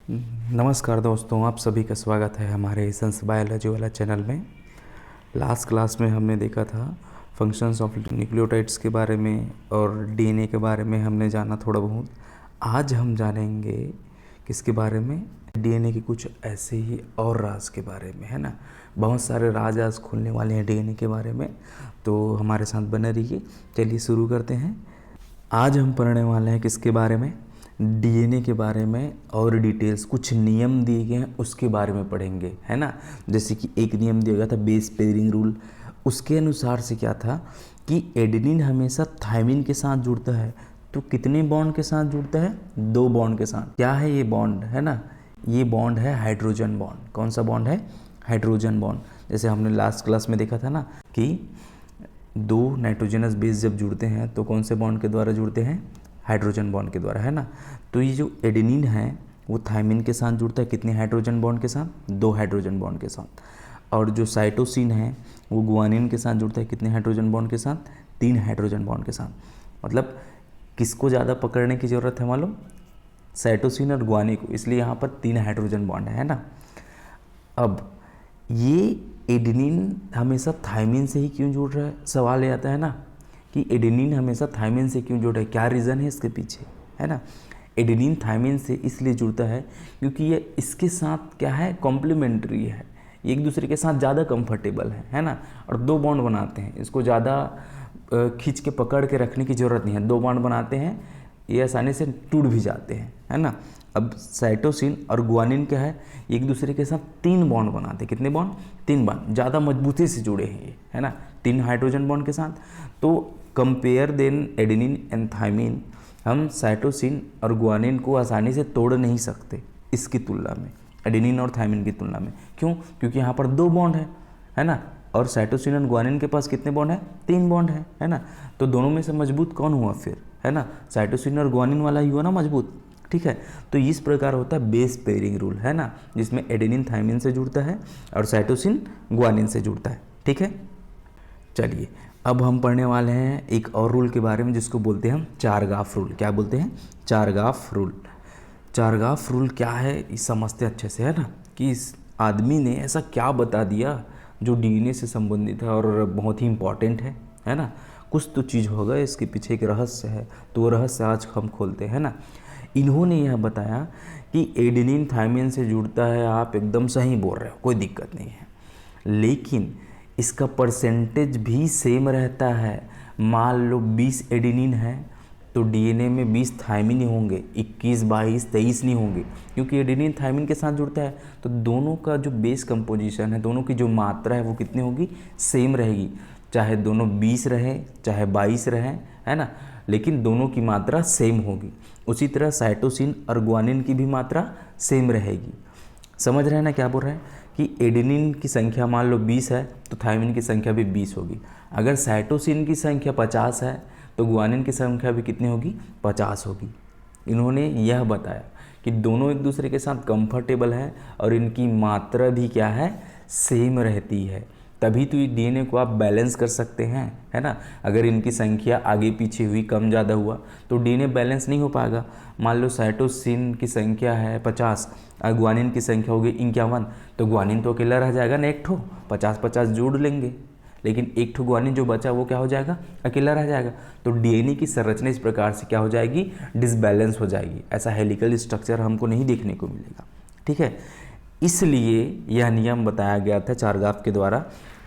नमस्कार दोस्तों, आप सभी का स्वागत है हमारे सेंस बायोलॉजी वाला चैनल में। लास्ट क्लास में हमने देखा था फंक्शंस ऑफ न्यूक्लियोटाइड्स के बारे में और डीएनए के बारे में हमने जाना थोड़ा बहुत। आज हम जानेंगे किसके बारे में, डीएनए के कुछ ऐसे ही और राज के बारे में, है ना। बहुत सारे राज आज खुलने वाले हैं डीएनए के बारे में, तो हमारे साथ बने रहिए। चलिए शुरू करते हैं। आज हम पढ़ने वाले हैं किसके बारे में, डीएनए के बारे में, और डिटेल्स कुछ नियम दिए गए हैं उसके बारे में पढ़ेंगे, है ना। जैसे कि एक नियम दिया गया था बेस पेयरिंग रूल। उसके अनुसार से क्या था कि एडेनिन हमेशा थायमिन के साथ जुड़ता है। तो कितने बॉन्ड के साथ जुड़ता है? 2 बॉन्ड के साथ। क्या है ये बॉन्ड, है ना, ये बॉन्ड है हाइड्रोजन बॉन्ड। कौन सा बॉन्ड है? Hydrogen bond. जैसे हमने लास्ट क्लास में देखा था ना कि 2 नाइट्रोजनस बेस जब जुड़ते हैं तो कौन से बॉन्ड के द्वारा जुड़ते हैं? हाइड्रोजन बॉन्ड के द्वारा, है ना। तो ये जो एडेनिन है वो थायमिन के साथ जुड़ता है कितने हाइड्रोजन बॉन्ड के साथ? 2 हाइड्रोजन बॉन्ड के साथ। और जो साइटोसिन है वो गुआनिन के साथ जुड़ता है कितने हाइड्रोजन बॉन्ड के साथ? 3 हाइड्रोजन बॉन्ड के साथ। मतलब किसको ज़्यादा पकड़ने की ज़रूरत है मालूम? साइटोसिन और गुआनिन को, इसलिए यहाँ पर 3 हाइड्रोजन बॉन्ड है ना। अब ये एडेनिन हमेशा थायमिन से ही क्यों जुड़ रहा है? सवाल ये आता है ना कि एडेनिन हमेशा थायमिन से क्यों जुड़ रहा है, क्या रीज़न है इसके पीछे, है ना। एडेनिन थायमिन से इसलिए जुड़ता है क्योंकि ये इसके साथ क्या है, कॉम्प्लीमेंट्री है, एक दूसरे के साथ ज़्यादा कंफर्टेबल है ना। और 2 बॉन्ड बनाते हैं, इसको ज़्यादा खींच के पकड़ के रखने की ज़रूरत नहीं है। 2 बॉन्ड बनाते हैं, ये आसानी से टूट भी जाते हैं, है ना। अब साइटोसिन और गुआनिन क्या है, एक दूसरे के साथ 3 बॉन्ड बनाते हैं। कितने बॉन्ड? 3 बॉन्ड, ज़्यादा मजबूती से जुड़े हैं ये, है ना, 3 हाइड्रोजन बॉन्ड के साथ। तो compare then adenine and thymine, हम साइटोसिन और गुआनिन को आसानी से तोड़ नहीं सकते इसकी तुलना में, एडेनिन और थायमिन की तुलना में। क्यों? क्योंकि यहाँ पर 2 बॉन्ड है ना। और साइटोसिन और गुआनिन के पास कितने बॉन्ड है? 3 बॉन्ड है ना। तो दोनों में से मजबूत कौन हुआ फिर, है ना? साइटोसिन और गुआनिन वाला ही हुआ ना मजबूत, ठीक है। तो इस प्रकार होता है बेस पेयरिंग रूल, है ना, जिसमें एडेनिन थायमिन से जुड़ता है और साइटोसिन गुआनिन से जुड़ता है, ठीक है। चलिए अब हम पढ़ने वाले हैं एक और रूल के बारे में जिसको बोलते हैं हम चारगाफ रूल। क्या बोलते हैं? चारगाफ रूल। चारगाफ रूल क्या है ये समझते अच्छे से, है ना, कि इस आदमी ने ऐसा क्या बता दिया जो डीएनए से संबंधित है और बहुत ही इम्पॉर्टेंट है ना। कुछ तो चीज़ होगा, इसके पीछे एक रहस्य है, तो वो रहस्य आज हम खोलते हैं ना। इन्होंने यह बताया कि एडेनिन थायमिन से जुड़ता है, आप एकदम सही बोल रहे हो, कोई दिक्कत नहीं है, लेकिन इसका परसेंटेज भी सेम रहता है। मान लो 20 एडेनिन है तो डीएनए में 20 थायमिन ही होंगे, 21, 22, 23 नहीं होंगे, क्योंकि एडेनिन थायमिन के साथ जुड़ता है। तो दोनों का जो बेस कंपोजिशन है, दोनों की जो मात्रा है वो कितनी होगी? सेम रहेगी। चाहे दोनों 20 रहे चाहे 22 रहे, है ना, लेकिन दोनों की मात्रा सेम होगी। उसी तरह साइटोसिन और गुआनिन की भी मात्रा सेम रहेगी। समझ रहे हैं ना क्या बोल रहे हैं कि एडेनिन की संख्या मान लो 20 है तो थायमिन की संख्या भी 20 होगी। अगर साइटोसिन की संख्या 50 है तो गुआनिन की संख्या भी कितनी होगी? 50 होगी। इन्होंने यह बताया कि दोनों एक दूसरे के साथ कंफर्टेबल हैं और इनकी मात्रा भी क्या है? सेम रहती है। तभी तो ये डीएनए को आप बैलेंस कर सकते हैं, है ना। अगर इनकी संख्या आगे पीछे हुई, कम ज़्यादा हुआ, तो डीएनए बैलेंस नहीं हो पाएगा। मान लो साइटोसिन की संख्या है 50 और गुआनिन की संख्या होगी 51, तो गुआनिन तो अकेला रह जाएगा ना, एक ठो, 50-50 जोड़ लेंगे, लेकिन एक ठो गुआनिन जो बचा वो क्या हो जाएगा? अकेला रह जाएगा। तो डीएनए की संरचना इस प्रकार से क्या हो जाएगी? डिसबैलेंस हो जाएगी। ऐसा हेलिकल स्ट्रक्चर हमको नहीं देखने को मिलेगा, ठीक है। इसलिए यह नियम बताया गया था चारगाफ के द्वारा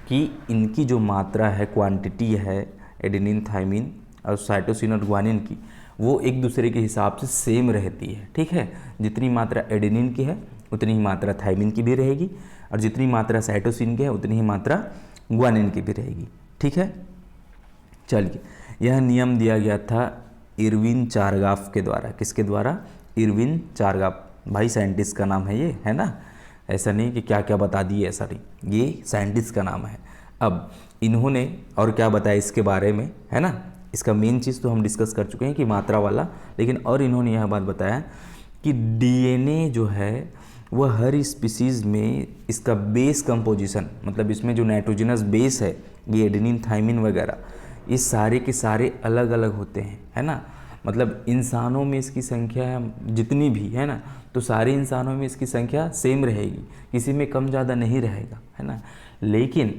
कि इनकी जो मात्रा है, क्वांटिटी है, एडेनिन थायमिन और साइटोसिन और गुआनिन की, वो एक दूसरे के हिसाब से सेम रहती है, ठीक है। जितनी मात्रा एडेनिन की है उतनी ही मात्रा थायमिन की भी रहेगी, और जितनी मात्रा साइटोसिन की है उतनी ही मात्रा गुआनिन की भी रहेगी, ठीक है। चलिए, यह नियम दिया गया था इरविन चारगाफ के द्वारा। किसके द्वारा? इरविन चारगाफ। भाई साइंटिस्ट का नाम है ये, है ना, ऐसा नहीं कि क्या क्या बता दिए, ऐसा नहीं, ये साइंटिस्ट का नाम है। अब इन्होंने और क्या बताया इसके बारे में, है ना। इसका मेन चीज़ तो हम डिस्कस कर चुके हैं कि मात्रा वाला, लेकिन और इन्होंने यह बात बताया कि डीएनए जो है वह हर स्पीसीज़ में इसका बेस कंपोजिशन, मतलब इसमें जो नाइट्रोजनस बेस है, ये एडेनिन थायमिन वगैरह, ये सारे के सारे अलग अलग होते हैं, है ना। मतलब इंसानों में इसकी संख्या जितनी भी है ना, तो सारे इंसानों में इसकी संख्या सेम रहेगी, किसी में कम ज़्यादा नहीं रहेगा, है ना। लेकिन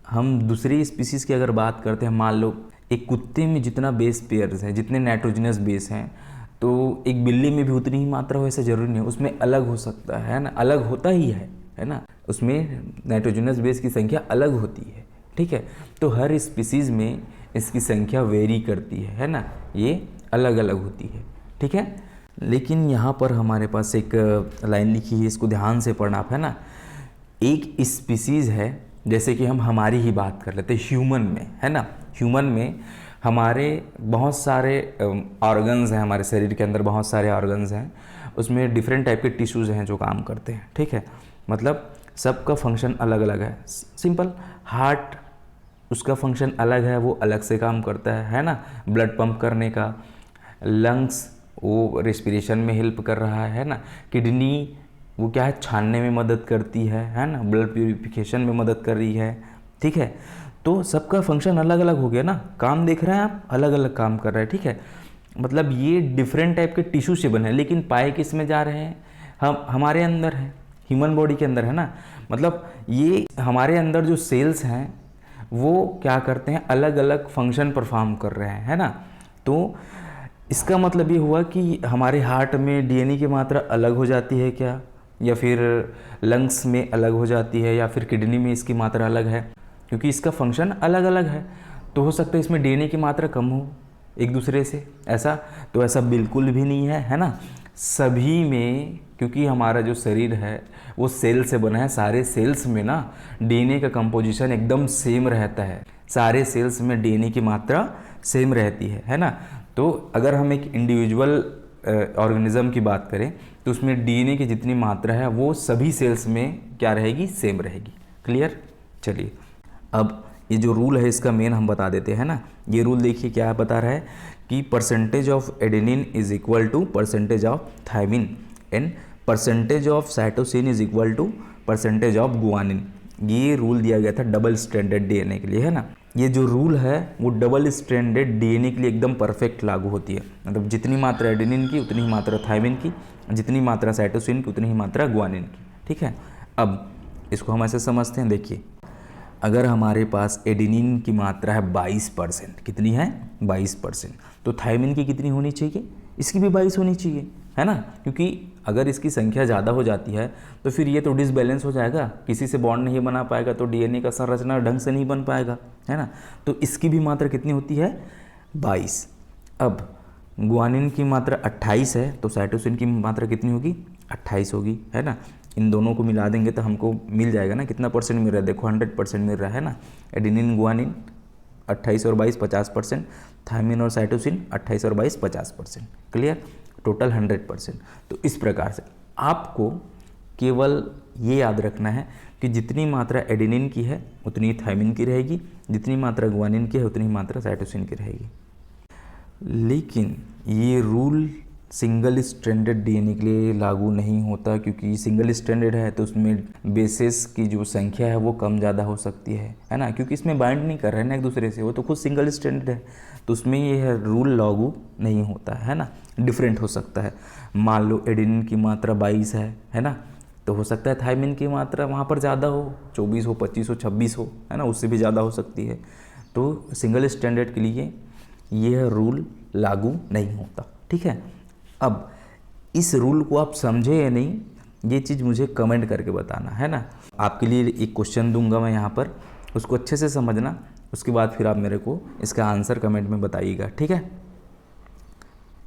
हम दूसरी स्पीसीज़ की अगर बात करते हैं, मान लो एक कुत्ते में जितना बेस पेयर्स है, जितने नाइट्रोजनस बेस हैं, तो एक बिल्ली में भी उतनी ही मात्रा हो ऐसा ज़रूरी नहीं है, उसमें अलग हो सकता है ना, अलग होता ही है ना, उसमें नाइट्रोजनस बेस की संख्या अलग होती है, ठीक है। तो हर स्पीसीज़ में इसकी संख्या वेरी करती है ना, ये अलग अलग होती है, ठीक है। लेकिन यहाँ पर हमारे पास एक लाइन लिखी है, इसको ध्यान से पढ़ना आप, है ना। एक स्पीसीज़ है, जैसे कि हम हमारी ही बात कर लेते हैं ह्यूमन में, है ना। ह्यूमन में हमारे बहुत सारे ऑर्गन्स हैं, हमारे शरीर के अंदर बहुत सारे ऑर्गन्स हैं, उसमें डिफरेंट टाइप के टिश्यूज़ हैं जो काम करते हैं, ठीक है। मतलब सबका फंक्शन अलग अलग है। सिंपल, हार्ट उसका फंक्शन अलग है, वो अलग से काम करता है ना, ब्लड पंप करने का। लंग्स वो रेस्पिरेशन में हेल्प कर रहा है ना। किडनी वो क्या है, छानने में मदद करती है ना, ब्लड प्यूरिफिकेशन में मदद कर रही है, ठीक है। तो सबका फंक्शन अलग अलग हो गया ना, काम देख रहे हैं आप, अलग अलग काम कर रहे हैं, ठीक है। मतलब ये डिफरेंट टाइप के टिश्यू से बने हैं, लेकिन पाए किस में जा रहे हैं, हम हमारे अंदर है, ह्यूमन बॉडी के अंदर, है ना। मतलब ये हमारे अंदर जो सेल्स हैं वो क्या करते हैं, अलग अलग फंक्शन परफॉर्म कर रहे हैं, है ना। तो इसका मतलब ये हुआ कि हमारे हार्ट में डीएनए की मात्रा अलग हो जाती है क्या, या फिर लंग्स में अलग हो जाती है, या फिर किडनी में इसकी मात्रा अलग है, क्योंकि इसका फंक्शन अलग अलग है। तो हो सकता है इसमें डीएनए की मात्रा कम हो एक दूसरे से, ऐसा तो ऐसा बिल्कुल भी नहीं है ना। सभी में, क्योंकि हमारा जो शरीर है वो सेल से बना है, सारे सेल्स में ना डीएनए का कंपोजिशन एकदम सेम रहता है, सारे सेल्स में डीएनए की मात्रा सेम रहती है ना। तो अगर हम एक इंडिविजुअल ऑर्गेनिज्म की बात करें तो उसमें डीएनए की जितनी मात्रा है वो सभी सेल्स में क्या रहेगी, सेम रहेगी। क्लियर। चलिए अब ये जो रूल है इसका मेन हम बता देते हैं ना। ये रूल देखिए क्या बता रहा है कि percentage of adenine is equal to percentage of thymine and percentage of cytosine is equal to percentage of guanine. ये रूल दिया गया था डबल स्ट्रैंडेड डीएनए के लिए, है ना। ये जो रूल है वो डबल स्ट्रैंडेड डीएनए के लिए एकदम परफेक्ट लागू होती है। मतलब जितनी मात्रा एडेनिन की उतनी ही मात्रा थायमिन की, जितनी मात्रा साइटोसिन की उतनी ही मात्रा गुआनिन की, ठीक है। अब इसको हम ऐसे समझते हैं, देखिए अगर हमारे पास एडेनिन की मात्रा है 22%, कितनी है 22%, तो थायमिन की कितनी होनी चाहिए, इसकी भी 22 होनी चाहिए, है ना। क्योंकि अगर इसकी संख्या ज़्यादा हो जाती है तो फिर ये तो डिसबैलेंस हो जाएगा, किसी से बॉन्ड नहीं बना पाएगा, तो डीएनए का संरचना ढंग से नहीं बन पाएगा, है ना। तो इसकी भी मात्रा कितनी होती है 22। अब गुआनिन की मात्रा 28 है, तो साइटोसिन की मात्रा कितनी होगी 28 होगी, है ना। इन दोनों को मिला देंगे तो हमको मिल जाएगा ना, कितना परसेंट मिल रहा है, देखो 100% मिल रहा है ना। एडेनिन गुआनिन 28 और 22 50%, थायमिन और साइटोसिन 28 और 22 50%। Clear, total 100%। तो इस प्रकार से आपको केवल ये याद रखना है कि जितनी मात्रा एडेनिन की है उतनी थायमिन की रहेगी, जितनी मात्रा गुआनिन की है उतनी मात्रा साइटोसिन की रहेगी। लेकिन ये रूल सिंगल स्ट्रैंडेड डीएनए के लिए लागू नहीं होता, क्योंकि सिंगल स्ट्रैंडेड है तो उसमें बेसेस की जो संख्या है वो कम ज़्यादा हो सकती है ना। क्योंकि इसमें बाइंड नहीं कर रहे हैं ना एक दूसरे से, वो तो खुद सिंगल स्ट्रैंडेड है, तो उसमें ये रूल लागू नहीं होता है ना। डिफरेंट हो सकता है, मान लो एडेनिन की मात्रा 22 है ना, तो हो सकता है थायमिन की मात्रा वहाँ पर ज़्यादा हो, 24 हो, 25 हो, 26 हो, है ना, उससे भी ज़्यादा हो सकती है। तो सिंगल स्टैंडर्ड के लिए यह रूल लागू नहीं होता, ठीक है। अब इस रूल को आप समझे या नहीं, ये चीज़ मुझे कमेंट करके बताना, है ना। आपके लिए एक क्वेश्चन दूंगा मैं यहाँ पर, उसको अच्छे से समझना, उसके बाद फिर आप मेरे को इसका आंसर कमेंट में बताइएगा, ठीक है।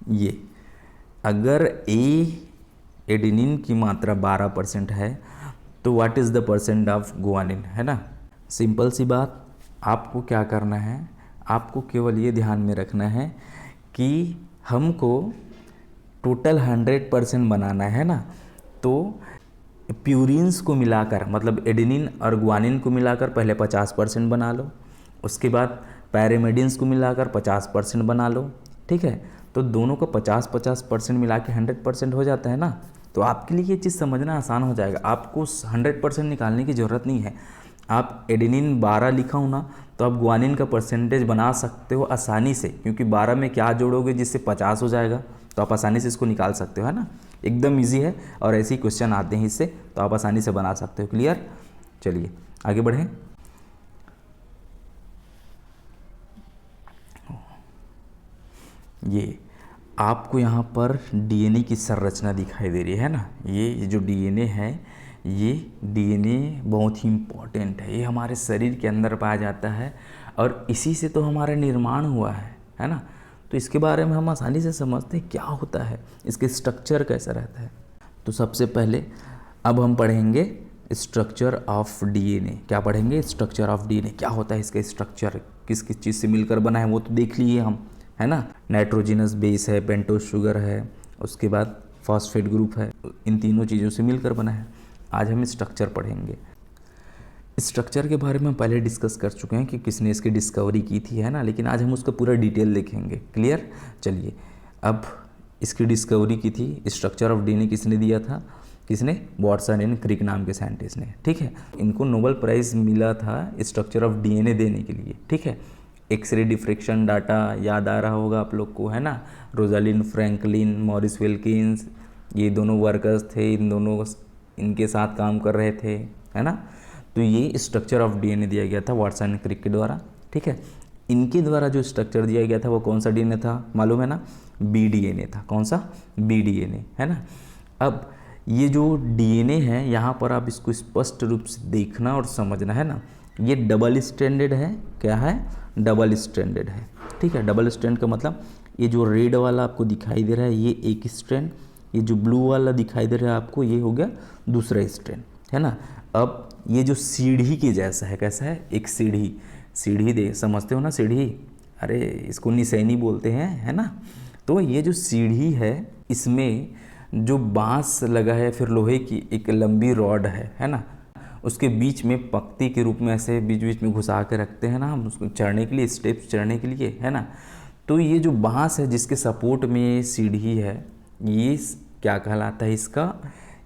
ये अगर एडेनिन की मात्रा 12% है तो what is the percent of guanine, है ना। सिंपल सी बात, आपको क्या करना है, आपको केवल ये ध्यान में रखना है कि हमको टोटल 100% बनाना है ना। तो प्यूरिन्स को मिलाकर, मतलब एडेनिन और गुआनिन को मिलाकर पहले 50% बना लो, उसके बाद पैरामिडिन्स को मिलाकर 50% बना लो, ठीक है। तो दोनों का 50-50% मिला के 100% हो जाता है ना। तो आपके लिए ये चीज़ समझना आसान हो जाएगा, आपको 100% निकालने की ज़रूरत नहीं है। आप एडेनिन 12 लिखा हो ना, तो आप गुआनिन का परसेंटेज बना सकते हो आसानी से, क्योंकि 12 में क्या जोड़ोगे जिससे 50 हो जाएगा, तो आप आसानी से इसको निकाल सकते हो, है ना। एकदम इजी है और ऐसे ही क्वेश्चन आते हैं इससे, तो आप आसानी से बना सकते हो। क्लियर? चलिए आगे बढ़ें। ये आपको यहाँ पर डीएनए की संरचना दिखाई दे रही है ना। ये जो डीएनए है, ये डीएनए बहुत ही इम्पोर्टेंट है। ये हमारे शरीर के अंदर पाया जाता है और इसी से तो हमारा निर्माण हुआ है ना। तो इसके बारे में हम आसानी से समझते हैं क्या होता है, इसके स्ट्रक्चर कैसा रहता है। तो सबसे पहले अब हम पढ़ेंगे स्ट्रक्चर ऑफ डीएनए। क्या पढ़ेंगे? Structure of DNA. क्या होता है इसका स्ट्रक्चर, किस किस चीज़ से मिलकर बना है वो तो देख लिए हम, है ना। नाइट्रोजिनस बेस है, पेंटोज शुगर है, उसके बाद फॉस्फेट ग्रुप है, इन तीनों चीज़ों से मिलकर बना है। आज हम स्ट्रक्चर पढ़ेंगे। स्ट्रक्चर के बारे में हम पहले डिस्कस कर चुके हैं कि किसने इसकी डिस्कवरी की थी, है ना, लेकिन आज हम उसका पूरा डिटेल देखेंगे। क्लियर? चलिए, अब इसकी डिस्कवरी की थी, स्ट्रक्चर ऑफ डीएनए किसने दिया था? किसने? वाटसन एंड क्रिक नाम के साइंटिस्ट ने। ठीक है, इनको नोबेल प्राइज़ मिला था स्ट्रक्चर ऑफ डीएनए देने के लिए। ठीक है, एक्सरे डिफ्रेक्शन डाटा याद आ रहा होगा आप लोग को, है ना। रोजालिन फ्रैंकलिन, मॉरिस विल्किंस, ये दोनों वर्कर्स थे, इन दोनों इनके साथ काम कर रहे थे, है ना। तो ये स्ट्रक्चर ऑफ डीएनए दिया गया था वाटसन एंड क्रिक के द्वारा। ठीक है, इनके द्वारा जो स्ट्रक्चर दिया गया था वो कौन सा डीएनए था मालूम है ना? बीडीएनए था। कौन सा? बीडीएनए, है ना। अब ये जो डीएनए है, यहाँ पर आप इसको स्पष्ट रूप से देखना और समझना, है ना। ये डबल स्ट्रैंडेड है। क्या है? डबल स्ट्रैंडेड है। ठीक है, डबल स्ट्रैंड का मतलब ये जो रेड वाला आपको दिखाई दे रहा है ये एक स्ट्रैंड, ये जो ब्लू वाला दिखाई दे रहा है आपको ये हो गया दूसरा स्ट्रैंड, है ना। अब ये जो सीढ़ी के जैसा है, कैसा है? एक सीढ़ी। सीढ़ी दे समझते हो ना? सीढ़ी, अरे इसको निसैनी बोलते हैं, है ना। तो ये जो सीढ़ी है इसमें जो बांस लगा है, फिर लोहे की एक लंबी रॉड है ना, उसके बीच में पंक्ति के रूप में ऐसे बीच बीच में घुसा के रखते हैं ना हम उसको चढ़ने के लिए, स्टेप्स चढ़ने के लिए, है ना। तो ये जो बांस है जिसके सपोर्ट में ये सीढ़ी है, ये क्या कहलाता है इसका?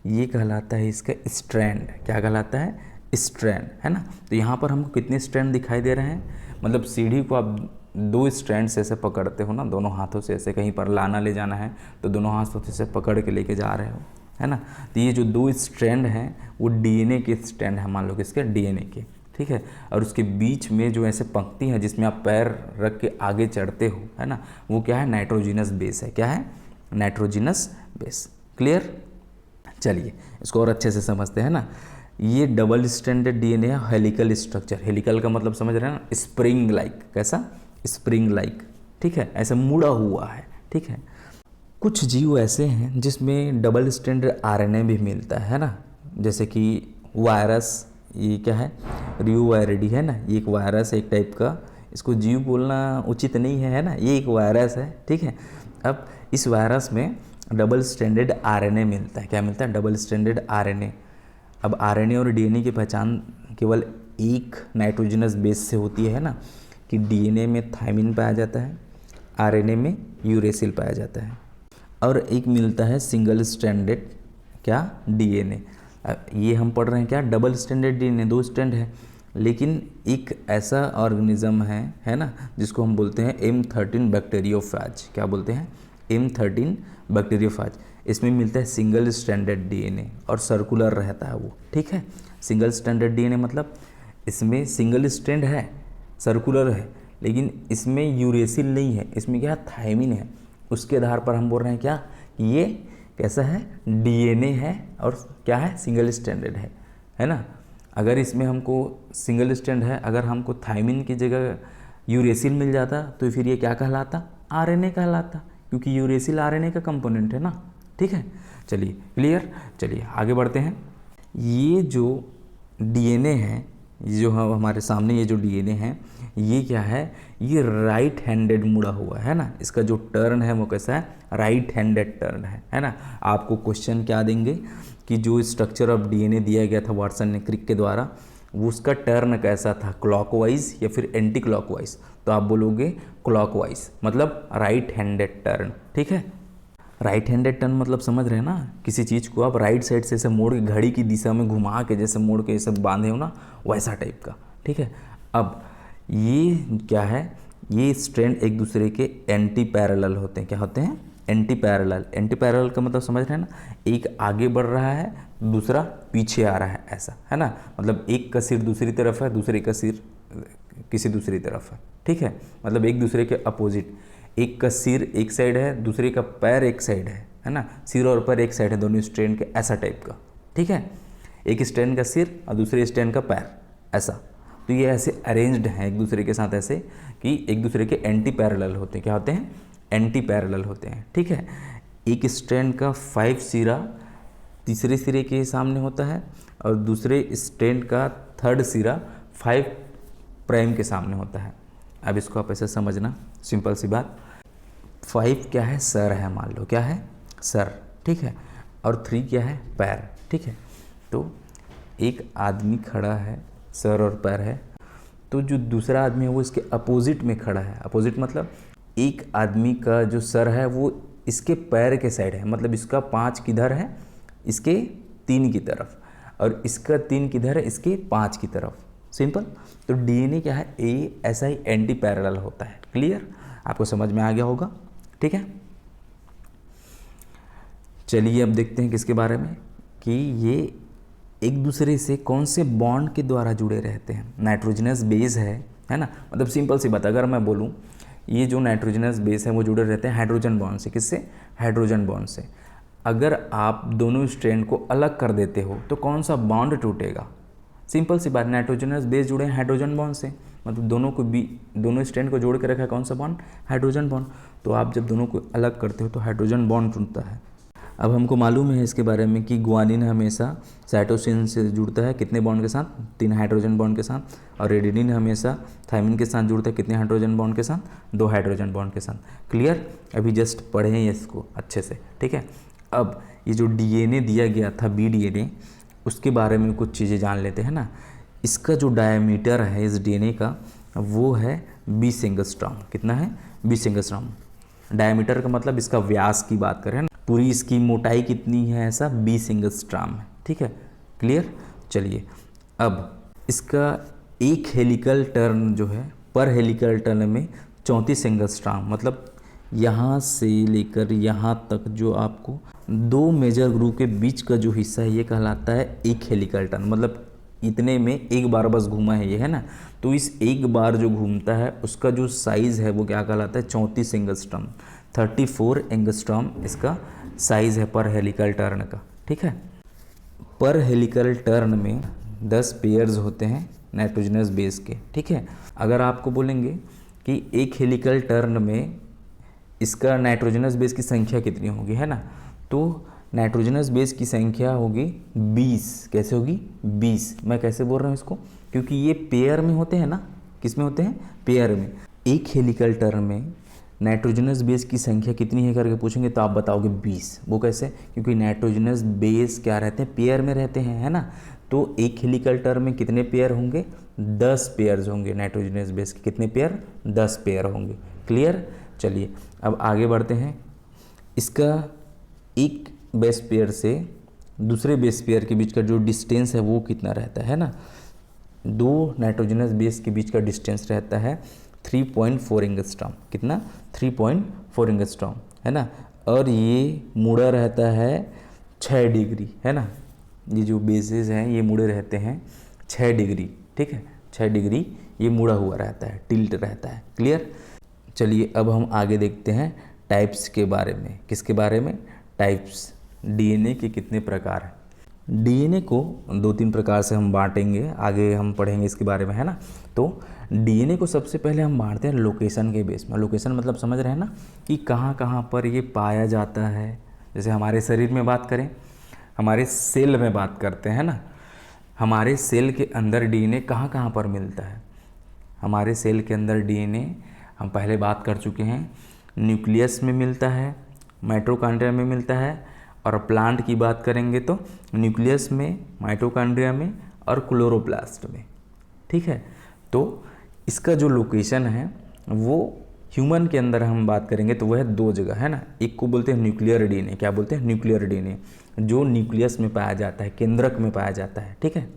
ये कहलाता है इसका स्ट्रैंड। क्या कहलाता है? स्ट्रैंड, है ना। तो यहाँ पर हमको कितने स्ट्रैंड दिखाई दे रहे हैं? मतलब सीढ़ी को आप दो स्ट्रैंड से ऐसे पकड़ते हो ना, दोनों हाथों से, ऐसे कहीं पर लाना ले जाना है तो दोनों हाथों से पकड़ के लेके जा रहे हो, है ना। तो ये जो दो स्ट्रैंड हैं वो डीएनए के स्ट्रैंड है, मान लो किसके? डीएनए के। ठीक है, और उसके बीच में जो ऐसे पंक्ति है जिसमें आप पैर रख के आगे चढ़ते हो, है ना, वो क्या है? नाइट्रोजिनस बेस है। क्या है? Nitrogenous base. क्लियर? चलिए इसको और अच्छे से समझते हैं ना। ये डबल स्ट्रैंडेड डीएनए है, हेलिकल स्ट्रक्चर। हेलिकल का मतलब समझ रहे हैं ना? Spring like. कैसा? Spring like. ठीक है, ऐसे मुड़ा हुआ है। ठीक है, कुछ जीव ऐसे हैं जिसमें डबल स्ट्रैंडेड आरएनए भी मिलता है ना, जैसे कि वायरस। ये क्या है? रियोवायरिडी, है ना। ये एक वायरस है एक टाइप का, इसको जीव बोलना उचित नहीं है ना, ये एक वायरस है। ठीक है, अब इस वायरस में डबल स्ट्रैंडेड आरएनए मिलता है। क्या मिलता है? Double stranded RNA. अब आरएनए और डीएनए की पहचान केवल एक नाइट्रोजनस बेस से होती है ना, कि डीएनए में थायमिन पाया जाता है, आरएनए में यूरेसिल पाया जाता है, और एक मिलता है सिंगल स्ट्रैंडेड क्या? डीएनए। ये हम पढ़ रहे हैं क्या? डबल स्ट्रैंडेड डीएनए, दो स्ट्रैंड है, लेकिन एक ऐसा ऑर्गेनिज्म है ना, जिसको हम बोलते हैं M13 बैक्टीरियोफेज। क्या बोलते हैं? M13 bacteriophage. इसमें मिलता है सिंगल स्ट्रैंडेड डीएनए और सर्कुलर रहता है वो। ठीक है, सिंगल स्ट्रैंडेड डीएनए मतलब इसमें सिंगल स्ट्रैंड है, सर्कुलर है, लेकिन इसमें यूरेसिल नहीं है, इसमें क्या है? थायमिन है। उसके आधार पर हम बोल रहे हैं क्या? ये कैसा है? डीएनए है और क्या है? सिंगल स्ट्रैंडेड है ना। अगर इसमें हमको सिंगल स्ट्रैंड है, अगर हमको थायमिन की जगह यूरेसिल मिल जाता तो फिर ये क्या कहलाता? आरएनए कहलाता, क्योंकि यूरेसिल आरएनए का कंपोनेंट है ना। ठीक है, चलिए क्लियर। चलिए आगे बढ़ते हैं। ये जो डीएनए है, जो हमारे सामने ये जो डीएनए है, ये क्या है? ये राइट हैंडेड मुड़ा हुआ है ना। इसका जो टर्न है वो कैसा है? राइट हैंडेड टर्न है ना। आपको क्वेश्चन क्या देंगे कि जो स्ट्रक्चर ऑफ डीएनए दिया गया था वाटसन ने क्रिक के द्वारा, वो उसका टर्न कैसा था? क्लॉकवाइज या फिर एंटी क्लॉकवाइज? तो आप बोलोगे क्लॉकवाइज, मतलब राइट हैंडेड टर्न। ठीक है, राइट हैंडेड टर्न मतलब समझ रहे हैं ना, किसी चीज़ को आप राइट साइड से ऐसे मोड़ के घड़ी की दिशा में घुमा के जैसे मोड़ के ऐसे बांधे हो ना, वैसा टाइप का। ठीक है, अब ये क्या है? ये स्ट्रैंड एक दूसरे के एंटी पैरेलल होते हैं। क्या होते हैं? एंटी पैरेलल, एंटी पैरेलल का मतलब समझ रहे हैं ना, एक आगे बढ़ रहा है दूसरा पीछे आ रहा है, ऐसा है ना, मतलब एक का सिर दूसरी तरफ है, दूसरे का सिर किसी दूसरी तरफ है, ठीक है, मतलब एक दूसरे के अपोजिट, एक का सिर एक साइड है, दूसरे का पैर एक साइड है ना, सिर और पैर एक साइड है, दोनों स्ट्रेन के, ऐसा टाइप का, ठीक है, एक स्ट्रेन का सिर और दूसरे स्ट्रेन का पैर, ऐसा। तो ये ऐसे अरेंज्ड हैं एक दूसरे के साथ ऐसे कि एक दूसरे के एंटी पैरेलल होते हैं, क्या होते हैं, एंटी पैरेलल होते हैं, ठीक है। एक स्ट्रेन का 5 सिरा तीसरे सिरे के सामने होता है और दूसरे स्ट्रेन का 3rd सिरा 5 प्राइम के सामने होता है। अब इसको आप ऐसे समझना, सिंपल सी बात, 5 क्या है, सर है, मान लो क्या है, सर, ठीक है, और 3 क्या है, पैर, ठीक है। तो एक आदमी खड़ा है, सर और पैर है, तो जो दूसरा आदमी है वो इसके अपोजिट में खड़ा है, अपोजिट मतलब एक आदमी का जो सर है वो इसके पैर के साइड है, मतलब इसका 5 किधर है, इसके 3 की तरफ, और इसका 3 किधर है, इसके 5 की तरफ, सिंपल। तो डीएनए क्या है, ए ऐसा ही एंटी पैरेलल होता है, क्लियर, आपको समझ में आ गया होगा, ठीक है। चलिए अब देखते हैं किसके बारे में, कि ये एक दूसरे से कौन से बॉन्ड के द्वारा जुड़े रहते हैं। नाइट्रोजनस बेस है ना, मतलब सिंपल सी बात, अगर मैं बोलूँ ये जो नाइट्रोजनस बेस है वो जुड़े रहते हैं हाइड्रोजन बॉन्ड से, किससे, हाइड्रोजन बॉन्ड से। अगर आप दोनों स्ट्रेन को अलग कर देते हो तो कौन सा बॉन्ड टूटेगा, सिंपल सी बात, नाइट्रोजनस बेस जुड़े हैं हाइड्रोजन बॉन्ड से, मतलब दोनों स्ट्रेन को जोड़ के रखा है कौन सा बॉन्ड, हाइड्रोजन बॉन्ड। तो आप जब दोनों को अलग करते हो तो हाइड्रोजन बॉन्ड टूटता है। अब हमको मालूम है इसके बारे में कि ग्वानिन हमेशा साइटोसिन से जुड़ता है कितने बॉन्ड के साथ, 3 हाइड्रोजन बॉन्ड के साथ, और एडेनिन हमेशा थायमिन के साथ जुड़ता है कितने हाइड्रोजन बॉन्ड के साथ, 2 हाइड्रोजन बॉन्ड के साथ, क्लियर। अभी जस्ट पढ़े हैं इसको अच्छे से, ठीक है। अब ये जो डीएनए दिया गया था बीडीएनए, उसके बारे में कुछ चीज़ें जान लेते हैं ना। इसका जो डायमीटर है इस डीएनए का वो है 20 एंगस्ट्रॉम, कितना है, 20 एंगस्ट्रॉम। डायमीटर का मतलब इसका व्यास की बात करें ना, पूरी इसकी मोटाई कितनी है, ऐसा 20 एंगस्ट्रॉम है, ठीक है, क्लियर। चलिए अब इसका एक हेलिकल टर्न जो है, पर हेलिकल टर्न में 34 एंगस्ट्रॉम, मतलब यहाँ से लेकर यहाँ तक जो आपको 2 मेजर ग्रुव के बीच का जो हिस्सा है ये कहलाता है एक हेलिकल टर्न, मतलब इतने में एक बार बस घूमा है ये, है ना। तो इस एक बार जो घूमता है उसका जो साइज़ है वो क्या कहलाता है, 34 एंगस्ट्रॉम, 34 एंगस्ट्रॉम इसका साइज़ है पर हेलिकल टर्न का, ठीक है। पर हेलिकल टर्न में 10 पेयर्स होते हैं नाइट्रोजनस बेस के, ठीक है। अगर आपको बोलेंगे कि एक हेलिकल टर्न में इसका नाइट्रोजनस बेस की संख्या कितनी होगी, है ना, तो नाइट्रोजनस बेस की संख्या होगी 20, कैसे होगी, 20। मैं कैसे बोल रहा हूँ इसको, क्योंकि ये पेयर में होते हैं ना, किस में होते हैं, पेयर में। एक हेलिकल टर्न में नाइट्रोजनस बेस की संख्या कितनी है करके पूछेंगे तो आप बताओगे 20। वो कैसे, क्योंकि नाइट्रोजनस बेस क्या रहते हैं, पेयर में रहते हैं, है ना। तो एक हेलिकल टर्न में कितने पेयर होंगे, 10 पेयर्स होंगे नाइट्रोजनस बेस के, कितने पेयर, 10 पेयर होंगे, क्लियर। चलिए अब आगे बढ़ते हैं। इसका एक बेस पेयर से दूसरे बेस पेयर के बीच का जो डिस्टेंस है वो कितना रहता है ना, 2 नाइट्रोजनस बेस के बीच का डिस्टेंस रहता है 3.4 एंगस्ट्रॉम, कितना, 3.4 एंगस्ट्रॉम, है ना। और ये मुड़ा रहता है 6 डिग्री, है ना, ये जो बेसेस हैं ये मुड़े रहते हैं 6 डिग्री, ठीक है, 6 डिग्री ये मुड़ा हुआ रहता है, टिल्ट रहता है, क्लियर। चलिए अब हम आगे देखते हैं टाइप्स के बारे में, किसके बारे में, टाइप्स, डीएनए के कितने प्रकार हैं। डीएनए को 2-3 प्रकार से हम बांटेंगे, आगे हम पढ़ेंगे इसके बारे में, है ना। तो डीएनए को सबसे पहले हम बांटते हैं लोकेशन के बेस में। लोकेशन मतलब समझ रहे हैं ना कि कहाँ कहाँ पर ये पाया जाता है। जैसे हमारे शरीर में बात करें, हमारे सेल में बात करते हैं ना, हमारे सेल के अंदर डीएनए कहाँ कहाँ पर मिलता है। हमारे सेल के अंदर डीएनए हम पहले बात कर चुके हैं, न्यूक्लियस में मिलता है, माइटोकॉन्ड्रिया में मिलता है, और प्लांट की बात करेंगे तो न्यूक्लियस में, माइटोकॉन्ड्रिया में और क्लोरोप्लास्ट में, ठीक है। तो इसका जो लोकेशन है वो ह्यूमन के अंदर हम बात करेंगे तो वह है 2 जगह, है ना। एक को बोलते हैं न्यूक्लियर डीएनए, क्या बोलते हैं, न्यूक्लियर डीएनए, जो न्यूक्लियस में पाया जाता है, केंद्रक में पाया जाता है, ठीक है।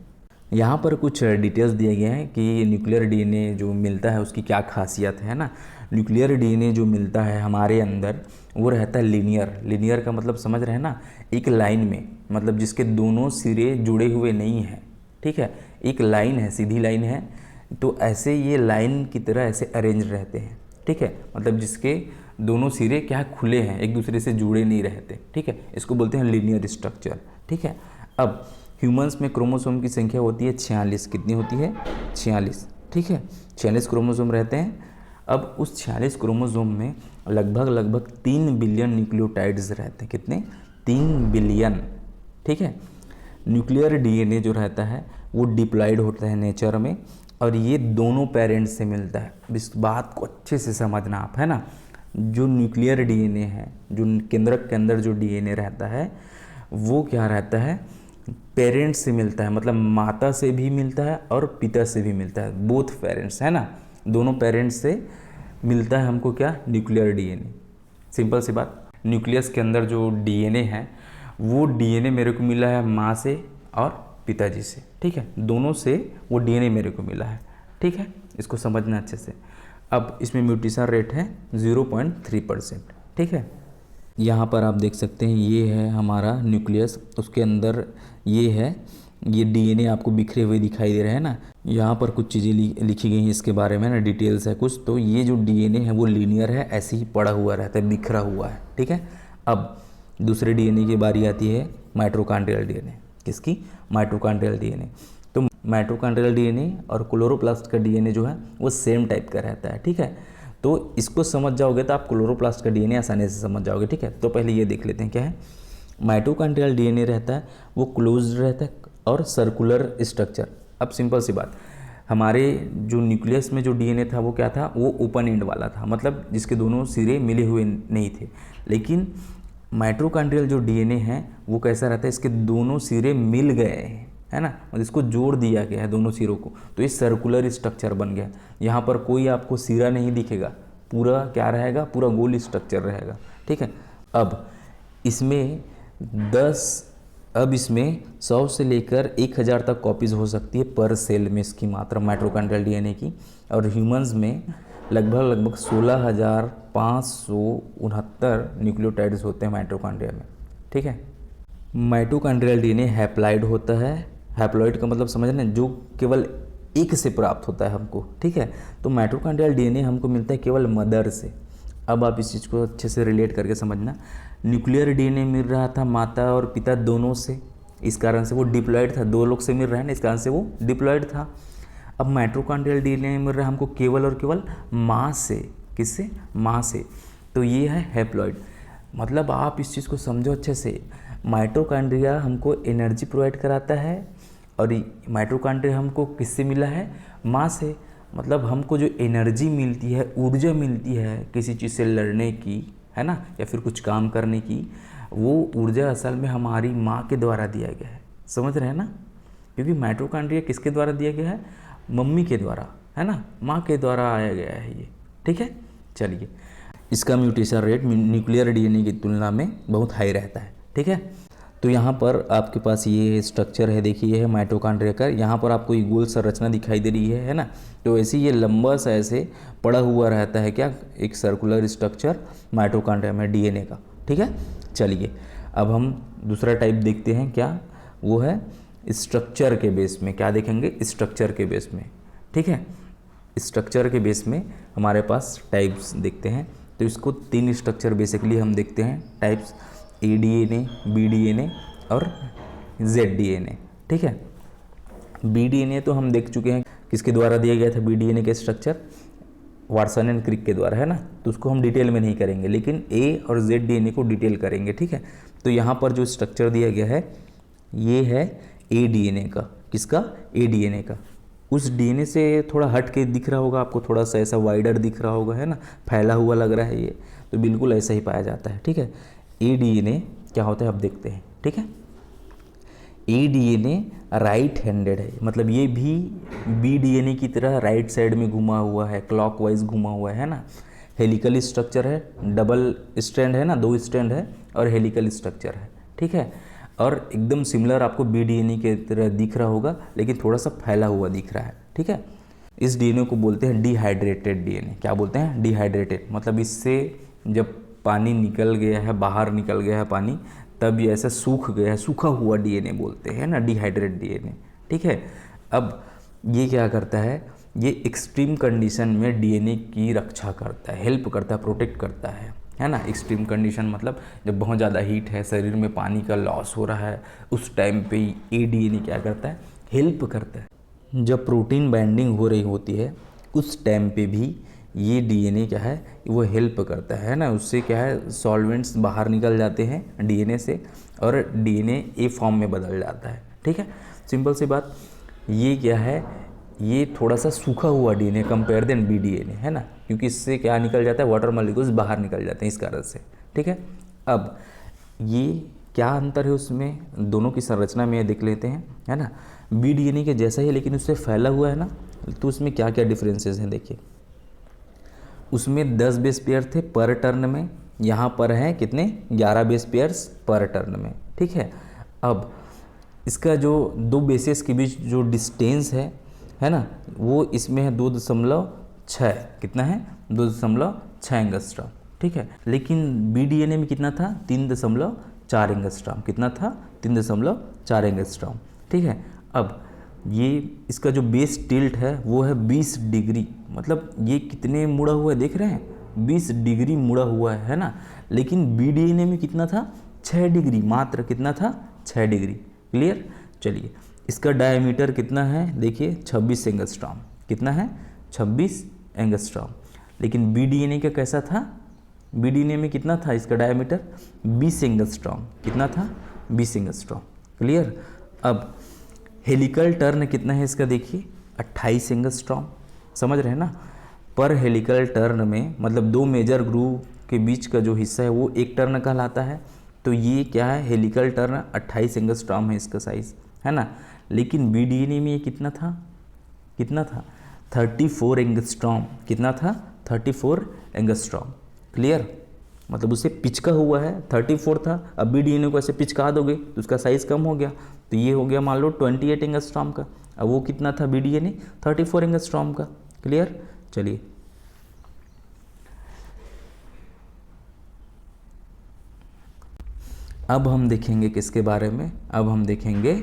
यहाँ पर कुछ डिटेल्स दिए गए हैं कि न्यूक्लियर डीएनए जो मिलता है उसकी क्या खासियत है ना। न्यूक्लियर डीएनए जो मिलता है हमारे अंदर वो रहता है लीनियर। लीनियर का मतलब समझ रहे हैं ना, एक लाइन में, मतलब जिसके दोनों सिरे जुड़े हुए नहीं हैं, ठीक है, एक लाइन है, सीधी लाइन है, तो ऐसे ये लाइन की तरह ऐसे अरेंज रहते हैं, ठीक है, मतलब जिसके दोनों सिरे क्या खुले हैं, एक दूसरे से जुड़े नहीं रहते, ठीक है, इसको बोलते हैं लीनियर स्ट्रक्चर, ठीक है। अब ह्यूमंस में क्रोमोसोम की संख्या होती है 46, कितनी होती है 46, ठीक है, 46 क्रोमोसोम रहते हैं। अब उस 46 क्रोमोसोम में लगभग 3 बिलियन न्यूक्लियोटाइड्स रहते हैं, कितने, 3 बिलियन, ठीक है। न्यूक्लियर डीएनए जो रहता है वो डिप्लॉयड होता है नेचर में, और ये दोनों पेरेंट्स से मिलता है। इस बात को अच्छे से समझना आप, है ना, जो न्यूक्लियर डीएनए है, जो केंद्रक के अंदर जो डीएनए रहता है वो क्या रहता है, पेरेंट्स से मिलता है, मतलब माता से भी मिलता है और पिता से भी मिलता है, बोथ पेरेंट्स, है ना, दोनों पेरेंट्स से मिलता है हमको क्या, न्यूक्लियर डीएनए। सिंपल सी बात, न्यूक्लियस के अंदर जो डीएनए है वो डीएनए मेरे को मिला है माँ से और पिताजी से, ठीक है, दोनों से वो डीएनए मेरे को मिला है, ठीक है, इसको समझना अच्छे से। अब इसमें म्यूटेशन रेट है 0.3%, ठीक है। यहाँ पर आप देख सकते हैं ये है हमारा न्यूक्लियस, उसके अंदर ये है, ये डीएनए आपको बिखरे हुए दिखाई दे रहे हैं ना, यहाँ पर कुछ चीज़ें लिखी गई हैं इसके बारे में ना, डिटेल्स है कुछ, तो ये जो डीएनए है वो लीनियर है, ऐसे ही पड़ा हुआ रहता है, बिखरा हुआ है, ठीक है। अब दूसरे डीएनए की बारी आती है माइटोकॉन्ड्रियल डीएनए, किसकी, माइटोकॉन्ड्रियल डीएनए। तो माइटोकॉन्ड्रियल डीएनए और क्लोरोप्लास्ट का डीएनए जो है वो सेम टाइप का रहता है, ठीक है। तो इसको समझ जाओगे तो आप क्लोरोप्लास्ट का डीएनए आसानी से समझ जाओगे, ठीक है। तो पहले ये देख लेते हैं क्या है। माइटोकॉन्ड्रियल डीएनए रहता है वो क्लोज्ड रहता है और सर्कुलर स्ट्रक्चर। अब सिंपल सी बात, हमारे जो न्यूक्लियस में जो डीएनए था वो क्या था, वो ओपन एंड वाला था, मतलब जिसके दोनों सिरे मिले हुए नहीं थे। लेकिन माइटोकॉन्ड्रियल जो डीएनए है वो कैसा रहता है, इसके दोनों सिरे मिल गए हैं, है ना, मतलब इसको जोड़ दिया गया है दोनों सिरों को, तो ये सर्कुलर स्ट्रक्चर बन गया। यहाँ पर कोई आपको सिरा नहीं दिखेगा, पूरा क्या रहेगा, पूरा गोल स्ट्रक्चर रहेगा, ठीक है। अब इसमें 100 से लेकर 1000 तक कॉपीज़ हो सकती है पर सेल में इसकी मात्रा माइटोकॉन्ड्रियल डीएनए की, और ह्यूमंस में लगभग 16,569 न्यूक्लियोटाइड्स होते हैं माइटोकॉन्ड्रिया में, ठीक है। माइटोकॉन्ड्रियल डीएनए हैप्लॉइड होता है, हैप्लॉइड का मतलब समझ रहे हैं, जो केवल एक से प्राप्त होता है हमको, ठीक है। तो माइटोकॉन्ड्रियल डीएनए हमको मिलता है केवल मदर से। अब आप इस चीज़ को अच्छे से रिलेट करके समझना, न्यूक्लियर डीएनए मिल रहा था माता और पिता दोनों से, इस कारण से वो डिप्लॉयड था, 2 लोग से मिल रहा है ना, इस कारण से वो डिप्लॉयड था। अब माइटोकॉन्ड्रियल डीएनए मिल रहा है हमको केवल और केवल माँ से, किससे, माँ से, तो ये है हैप्लॉइड। मतलब आप इस चीज़ को समझो अच्छे से, माइटोकॉन्ड्रिया हमको एनर्जी प्रोवाइड कराता है और माइटोकॉन्ड्रिया हमको किससे मिला है, माँ से। मतलब हमको जो एनर्जी मिलती है, ऊर्जा मिलती है किसी चीज़ से लड़ने की, है ना, या फिर कुछ काम करने की, वो ऊर्जा असल में हमारी माँ के द्वारा दिया गया है, समझ रहे हैं ना, क्योंकि माइटोकॉन्ड्रिया किसके द्वारा दिया गया है, मम्मी के द्वारा, है ना, माँ के द्वारा आया गया है ये, ठीक है। चलिए, इसका म्यूटेशन रेट न्यूक्लियर डीएनए की तुलना में बहुत हाई रहता है, ठीक है। तो यहाँ पर आपके पास ये स्ट्रक्चर है, देखिए ये है माइटोकॉन्ड्रिया का, यहाँ पर आपको ये गोल संरचना दिखाई दे रही है ना, तो ऐसे ये लंबा सा ऐसे पड़ा हुआ रहता है क्या, एक सर्कुलर स्ट्रक्चर माइटोकॉन्ड्रिया में डीएनए का, ठीक है। चलिए, अब हम दूसरा टाइप देखते हैं, क्या वो है, स्ट्रक्चर के बेस में, क्या देखेंगे, स्ट्रक्चर के बेस में, ठीक है। स्ट्रक्चर के बेस में हमारे पास टाइप्स देखते हैं, तो इसको 3 स्ट्रक्चर बेसिकली हम देखते हैं टाइप्स, ADNA, BDNA और ZDNA, ठीक है। BDNA तो हम देख चुके हैं, किसके द्वारा दिया गया था BDNA का स्ट्रक्चर, वाटसन एंड क्रिक के द्वारा, है ना, तो उसको हम डिटेल में नहीं करेंगे, लेकिन A और ZDNA को डिटेल करेंगे, ठीक है। तो यहाँ पर जो स्ट्रक्चर दिया गया है ये है ADNA का, किसका, ADNA का। उस DNA से थोड़ा हट के दिख रहा होगा आपको, थोड़ा सा ऐसा वाइडर दिख रहा होगा, है ना, फैला हुआ लग रहा है ये, तो बिल्कुल ऐसा ही पाया जाता है, ठीक है। ADNA क्या होता है अब देखते हैं, ठीक है। ADNA राइट हैंडेड है, मतलब ये भी BDNA की तरह राइट साइड में घुमा हुआ है, क्लॉकवाइज घुमा हुआ है ना। हेलिकल स्ट्रक्चर है, डबल स्ट्रैंड है ना, 2 स्ट्रैंड है, और हेलिकल स्ट्रक्चर है, ठीक है। और एकदम सिमिलर आपको BDNA के तरह दिख रहा होगा, लेकिन थोड़ा सा फैला हुआ दिख रहा है, ठीक है। इस DNA को बोलते हैं डिहाइड्रेटेड DNA। क्या बोलते हैं, डिहाइड्रेटेड, मतलब इससे जब पानी निकल गया है, बाहर निकल गया है पानी, तब ये ऐसा सूख गया है, सूखा हुआ डीएनए बोलते हैं ना, डिहाइड्रेट डीएनए। ठीक है, अब ये क्या करता है, ये एक्सट्रीम कंडीशन में डीएनए की रक्षा करता है, हेल्प करता है, प्रोटेक्ट करता है ना। एक्सट्रीम कंडीशन मतलब जब बहुत ज़्यादा हीट है, शरीर में पानी का लॉस हो रहा है, उस टाइम पे ये डीएनए क्या करता है, हेल्प करता है। जब प्रोटीन बाइंडिंग हो रही होती है उस टाइम पे भी ये डीएनए क्या है, वो हेल्प करता है ना। उससे क्या है, सॉल्वेंट्स बाहर निकल जाते हैं डीएनए से और डीएनए ए फॉर्म में बदल जाता है। ठीक है, सिंपल सी बात। ये क्या है, ये थोड़ा सा सूखा हुआ DNA compare then B DNA, है ना, क्योंकि इससे क्या निकल जाता है, वाटर मॉलिक्यूल्स बाहर निकल जाते हैं इस कारण से। ठीक है, अब ये क्या अंतर है उसमें, दोनों की संरचना में देख लेते हैं, है ना। बी डीएनए के जैसा ही लेकिन उससे फैला हुआ है ना, तो उसमें क्या क्या डिफरेंसेस हैं देखिए। उसमें 10 बेस पेयर थे पर टर्न में, यहाँ पर हैं कितने, 11 बेस पेयर्स पर टर्न में। ठीक है, अब इसका जो दो बेसेस के बीच जो डिस्टेंस है ना, वो इसमें है 2.6, कितना है, 2.6 एंगस्ट्रॉम। ठीक है, लेकिन बी डीएनए में कितना था, 3.4 एंगस्ट्रॉम, कितना था, 3.4 एंगस्ट्रॉम। ठीक है, अब ये इसका जो बेस टिल्ट है वो है 20 डिग्री, मतलब ये कितने मुड़ा हुआ है देख रहे हैं, 20 डिग्री मुड़ा हुआ है ना। लेकिन बी डीएनए में कितना था, 6 डिग्री, मात्र कितना था, 6 डिग्री। क्लियर, चलिए इसका डायमीटर कितना है देखिए, 26 एंगस्ट्रॉम, कितना है, 26 एंगस्ट्रॉम। लेकिन बी डीएनए का कैसा था, बी डीएनए में कितना था इसका डायमीटर, 20 एंगस्ट्रॉम, कितना था, 20 एंगस्ट्रॉम। क्लियर, अब हेलिकल टर्न कितना है इसका देखिए, 28 एंगस्ट्रॉम, समझ रहे हैं ना। पर हेलिकल टर्न में मतलब दो मेजर ग्रूव के बीच का जो हिस्सा है वो एक टर्न कहलाता है। तो ये क्या है, हेलिकल टर्न 28 एंगस्ट्रॉम है इसका साइज, है ना। लेकिन बी डीएनए में ये कितना था, कितना था, 34 एंगस्ट्रॉम, कितना था, 34 एंगस्ट्रॉम। क्लियर, मतलब उसे पिचका हुआ है, 34 था, अब बी डीएनए को ऐसे पिचका दोगे तो उसका साइज़ कम हो गया, तो ये हो गया मान लो 28 एंगस्ट्रॉम का। अब वो कितना था बी डीएनए, 34 एंगस्ट्रॉम का। क्लियर, चलिए अब हम देखेंगे किसके बारे में, अब हम देखेंगे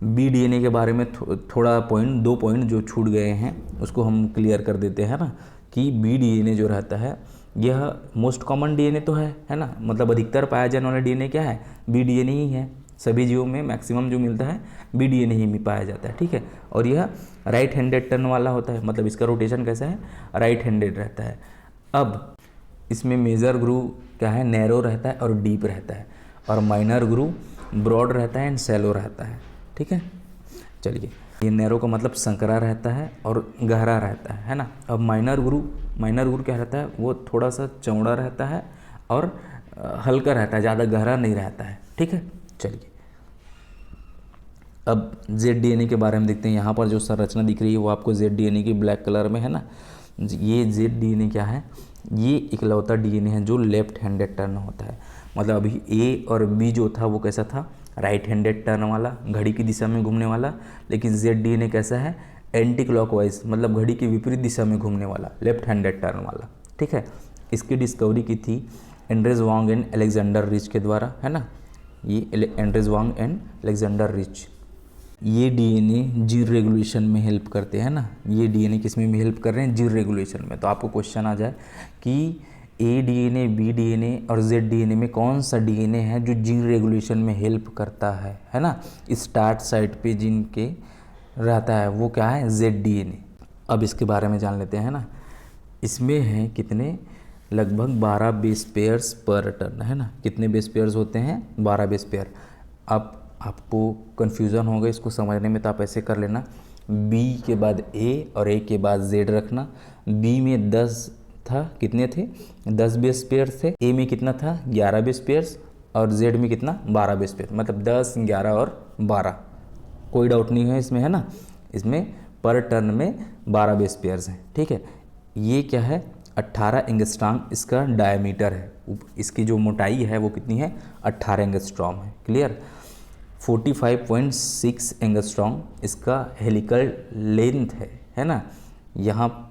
बी डीएनए के बारे में। थोड़ा पॉइंट, 2 पॉइंट जो छूट गए हैं उसको हम क्लियर कर देते हैं ना, कि बी डीएनए जो रहता है यह मोस्ट कॉमन डीएनए तो है ना, मतलब अधिकतर पाया जाने वाला डीएनए क्या है, बी डीएनए ही है। सभी जीवों में मैक्सिमम जो मिलता है बी डीएनए ही में पाया जाता है। ठीक है, और यह राइट हैंडेड टर्न वाला होता है, मतलब इसका रोटेशन कैसा है, राइट हैंडेड रहता है। अब इसमें मेजर ग्रूव क्या है, नैरो रहता है और डीप रहता है, और माइनर ग्रूव ब्रॉड रहता है एंड सैलो रहता है। ठीक है, चलिए ये नैरो का मतलब संकरा रहता है और गहरा रहता है ना। अब माइनर ग्रूव क्या रहता है, वो थोड़ा सा चौड़ा रहता है और हल्का रहता है, ज़्यादा गहरा नहीं रहता है। ठीक है, चलिए अब जेड डीएनए के बारे में देखते हैं। यहाँ पर जो संरचना दिख रही है वो आपको जेड डीएनए की ब्लैक कलर में है ना। ये जेड डीएनए क्या है, ये इकलौता डीएनए है जो लेफ्ट हैंडेड टर्न होता है। मतलब अभी ए और बी जो था वो कैसा था, राइट हैंडेड टर्न वाला, घड़ी की दिशा में घूमने वाला। लेकिन जेड डीएनए कैसा है, एंटी क्लॉकवाइज, मतलब घड़ी की विपरीत दिशा में घूमने वाला, लेफ्ट हैंडेड टर्न वाला। ठीक है, इसकी डिस्कवरी की थी Andres Wang and Alexander Rich के द्वारा, है ना। ये Andres Wang and Alexander Rich, ये डीएनए जीन रेगुलेशन में हेल्प करते हैं ना। ये डीएनए किस में हेल्प कर रहे हैं, जीन रेगुलेशन में। तो आपको क्वेश्चन आ जाए कि ए डीएनए, बी डीएनए और जेड डीएनए में कौन सा डीएनए है जो जीन रेगुलेशन में हेल्प करता है ना। स्टार्ट साइट पे जिन के रहता है वो क्या है, जेड डीएनए। अब इसके बारे में जान लेते हैं ना। इसमें हैं कितने, लगभग 12 बेस पेयर्स पर टर्न, है ना। कितने बेस पेयर्स होते हैं, 12 बेस पेयर। अब आपको कन्फ्यूज़न होगा इसको समझने में, तो आप ऐसे कर लेना, बी के बाद ए और ए के बाद जेड रखना। बी में 10 था, कितने थे, 10 बेस पेयर थे। ए में कितना था, 11 बेस पेयर्स, और जेड में कितना, 12 बेस पेयर, मतलब 10, 11 और 12। कोई डाउट नहीं है इसमें, है ना। इसमें पर टर्न में 12 बेस पेयर्स हैं। ठीक है, ये क्या है, 18 एंगस्ट्रॉम इसका डायमीटर है। इसकी जो मोटाई है वो कितनी है, 18 एंगस्ट्रॉम है। क्लियर, 45.6 एंगस्ट्रॉम इसका हेलिकल लेंथ है ना। यहाँ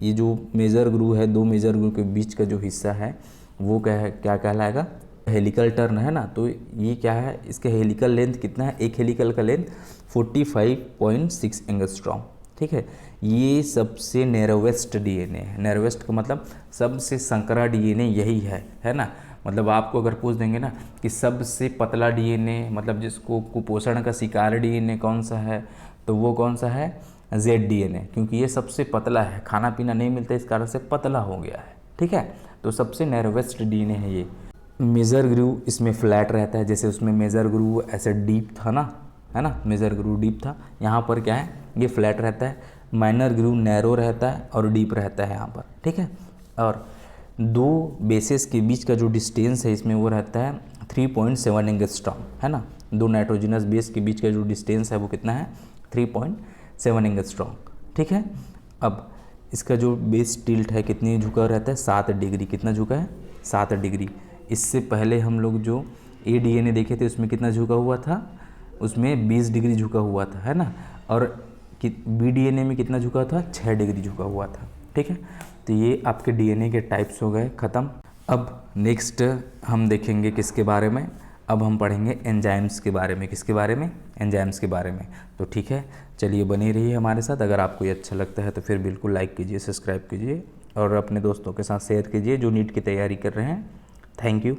ये जो मेजर ग्रूव है, दो मेजर ग्रूव के बीच का जो हिस्सा है वो क्या कहलाएगा, हेलिकल टर्न है ना। तो ये क्या है, इसके हेलिकल लेंथ कितना है, एक हेलिकल का लेंथ 45.6 एंगस्ट्रॉम, ठीक है। ये सबसे नैरोवेस्ट डीएनए है। नैरोवेस्ट का मतलब सबसे संकरा डीएनए यही है ना। मतलब आपको अगर पूछ देंगे ना कि सबसे पतला डीएनए, मतलब जिसको कुपोषण का शिकार डीएनए कौन सा है, तो वो कौन सा है, जेड डीएनए, क्योंकि ये सबसे पतला है, खाना पीना नहीं मिलता इस कारण से पतला हो गया है, ठीक है। तो सबसे नैरोवेस्ट डीएनए है ये। मेजर ग्रूव इसमें फ्लैट रहता है, जैसे उसमें मेजर ग्रूव ऐसे डीप था ना, है ना, मेजर ग्रूव डीप था, यहाँ पर क्या है, ये फ्लैट रहता है। माइनर ग्रूव नैरो रहता है और डीप रहता है यहाँ पर, ठीक है। और दो बेसेस के बीच का जो डिस्टेंस है इसमें वो रहता है 3.7 एंगस्ट्रॉम, है ना। दो नाइट्रोजनस बेस के बीच का जो डिस्टेंस है वो कितना है, 3.7 एंगस्ट्रॉम, ठीक है। अब इसका जो बेस टिल्ट है कितनी झुका रहता है, 7 डिग्री। कितना झुका है, 7 डिग्री। इससे पहले हम लोग जो ए डीएनए देखे थे उसमें कितना झुका हुआ था, उसमें 20 डिग्री झुका हुआ था, है ना। और बी डीएनए में कितना झुका था, 6 डिग्री झुका हुआ था, ठीक है। तो ये आपके डीएनए के टाइप्स हो गए ख़त्म। अब नेक्स्ट हम देखेंगे किसके बारे में, अब हम पढ़ेंगे एंजाइम्स के बारे में। किसके बारे में, एंजाइम्स के बारे में। तो ठीक है, चलिए बने रहिए हमारे साथ। अगर आपको ये अच्छा लगता है तो फिर बिल्कुल लाइक कीजिए, सब्सक्राइब कीजिए और अपने दोस्तों के साथ शेयर कीजिए जो नीट की तैयारी कर रहे हैं। Thank you.